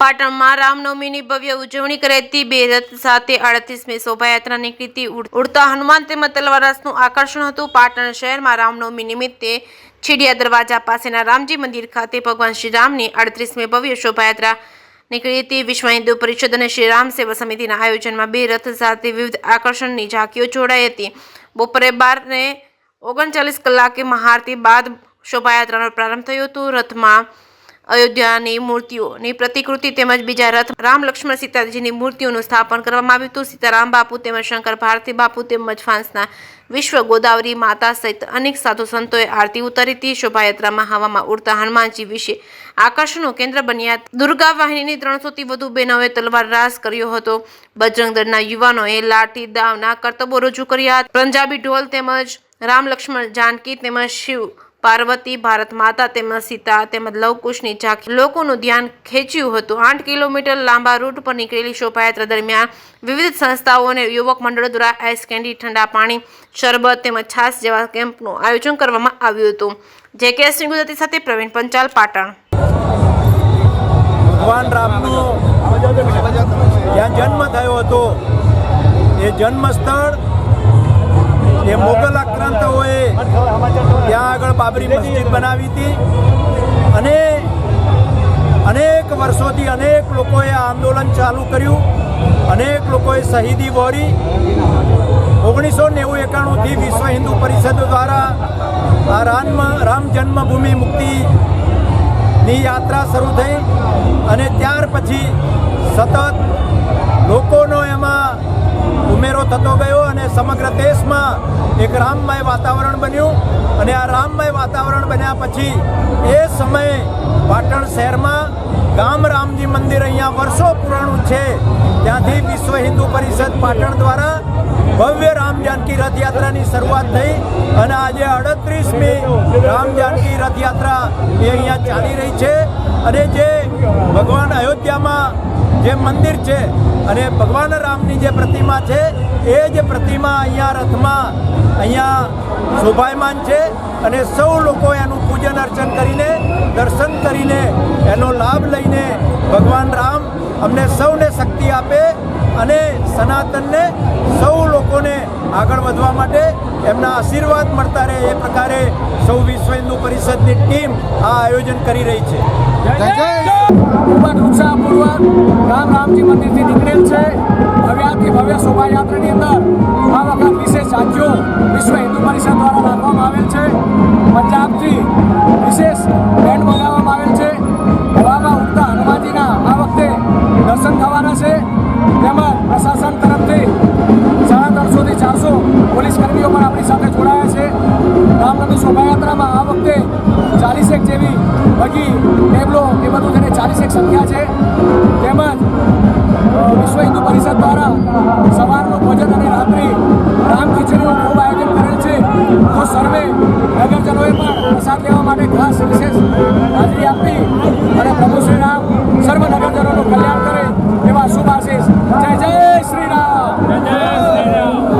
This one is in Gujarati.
પાટણમાં રામનવમીની ભવ્ય ઉજવણી કરાતી બે રથ સાથે 38મી શોભાયાત્રા નીકળી ઉડતા હનુમાન તેમજ તલવારનું આકર્ષણ હતું। પાટણ શહેરમાં રામનવમી નિમિત્તે છીડિયા દરવાજા પાસેના રામજી મંદિર ખાતે ભગવાન શ્રી રામની 38મી ભવ્ય શોભાયાત્રા નીકળી હતી। વિશ્વ હિન્દુ પરિષદ અને શ્રી રામ સેવા સમિતિના આયોજનમાં બે રથ સાથે વિવિધ આકર્ષણની ઝાંકીઓ જોડાઈ હતી। બપોરે 12:39 કલાકે મહાઆરતી બાદ શોભાયાત્રાનો પ્રારંભ થયો હતો। રથમાં અયોધ્યાની મૂર્તિઓની પ્રતિકૃતિ તેમજ બીજા રથ રામ લક્ષ્મણ સીતાજીની મૂર્તિઓનું સ્થાપન કરવામાં આવ્યું હતું। સીતારામ બાપુ તેમજ શંકર ભારતી બાપુ તેમજ ફ્રાન્સના વિશ્વ ગોદાવરી માતા સહિત અનેક સાધુ સંતોએ આરતી ઉતારી હતી। શોભાયાત્રામાં હવામાં ઉડતા હનુમાનજી વિશે આકર્ષણનું કેન્દ્ર બન્યા। દુર્ગા વાહિનીની 300 થી વધુ બહેનોએ તલવાર રાસ કર્યો હતો। બજરંગ દળના યુવાનોએ લાઠી દાવના કરતબો રજૂ કર્યા। પંજાબી ઢોલ તેમજ રામ લક્ષ્મણ જાનકી તેમજ શિવ પાર્વતી ભારત માતા તેમજ સીતા તેમજ લવકુશની ઝાંખી લોકોનું ધ્યાન ખેંચ્યું હતું। 8 કિલોમીટર લાંબા રૂટ પર નીકળેલી શોભાયાત્રા દરમિયાન વિવિધ સંસ્થાઓ અને યુવક મંડળો દ્વારા આઈસ કેન્ડી, ઠંડા પાણી, શરબત તેમજ છાશ જેવા કેમ્પનું આયોજન કરવામાં આવ્યું હતું। JK સિંહ ગુજરાતી સાથે પ્રવીણ પંચાલ, પાટણ। ભગવાન રામનો જ્યાં જન્મ થયો હતો એ જન્મસ્થળ એ મોગલ આક્રાંતોએ ત્યાં આગળ બાબરી મસ્જિદ બનાવી હતી અને અનેક વર્ષોથી અનેક લોકોએ આંદોલન ચાલુ કર્યું, અનેક લોકોએ શહીદી વહોરી। 1990-91થી વિશ્વ હિન્દુ પરિષદ દ્વારા આ રામ જન્મભૂમિ મુક્તિની યાત્રા શરૂ થઈ અને ત્યાર પછી સતત લોકોનો એમાં ઉમેરો થતો ગયો અને સમગ્ર દેશમાં એક રામમય વાતાવરણ બન્યું। અને આ રામમય વાતાવરણ બન્યા પછી એ સમયે પાટણ શહેરમાં ગામ રામજી મંદિર અહીંયા વર્ષો પુરાણું છે, ત્યાંથી વિશ્વ હિન્દુ પરિષદ પાટણ દ્વારા ભવ્ય રામ જાનકી રથયાત્રાની શરૂઆત થઈ અને આજે 38મી રામ જાનકી રથયાત્રા એ અહીંયા ચાલી રહી છે। અને જે ભગવાન અયોધ્યામાં જે મંદિર છે અને ભગવાન રામની જે પ્રતિમા છે એ જ પ્રતિમા અહીંયા રથમાં અહીંયા શોભાયમાન છે અને સૌ લોકો એનું પૂજન અર્ચન કરીને દર્શન કરીને એનો લાભ લઈને ભગવાન રામ અમને સૌને શક્તિ આપે અને સનાતનને સૌ લોકોને આગળ વધવા માટે એમના આશીર્વાદ મળતા રહે એ પ્રકારે સૌ વિશ્વ હિન્દુ પરિષદની ટીમ આ આયોજન કરી રહી છે। ખૂબ જ ઉત્સાહપૂર્વક રામજી મંદિરથી નીકળેલ છે ભવ્યાથી ભવ્ય શોભાયાત્રાની અંદર આ વખત વિશેષ ઝાંખીઓ વિશ્વ હિન્દુ પરિષદ દ્વારા રાખવામાં આવેલ છે। પંજાબથી વિશેષ બેન્ડ મંગાવવામાં આવેલ છે। હવામાં ઉડતા હનુમાનજીના આ વખતે દર્શન થવાના છે તેમજ પ્રશાસન તરફથી 350 થી 400 પોલીસ કર્મીઓ પણ આપણી સાથે જોડાયા છે। રામનવમી શોભાયાત્રામાં આ વખતે 40 જેવી બગી, ટેબલો એ બધું તેને 40 સંખ્યા છે। તેમજ વિશ્વ હિન્દુ પરિષદ દ્વારા સવારનું ભોજન અને રાત્રિ રામ ખીચડીનું ખૂબ આયોજન કરેલ છે। તો સર્વે નગર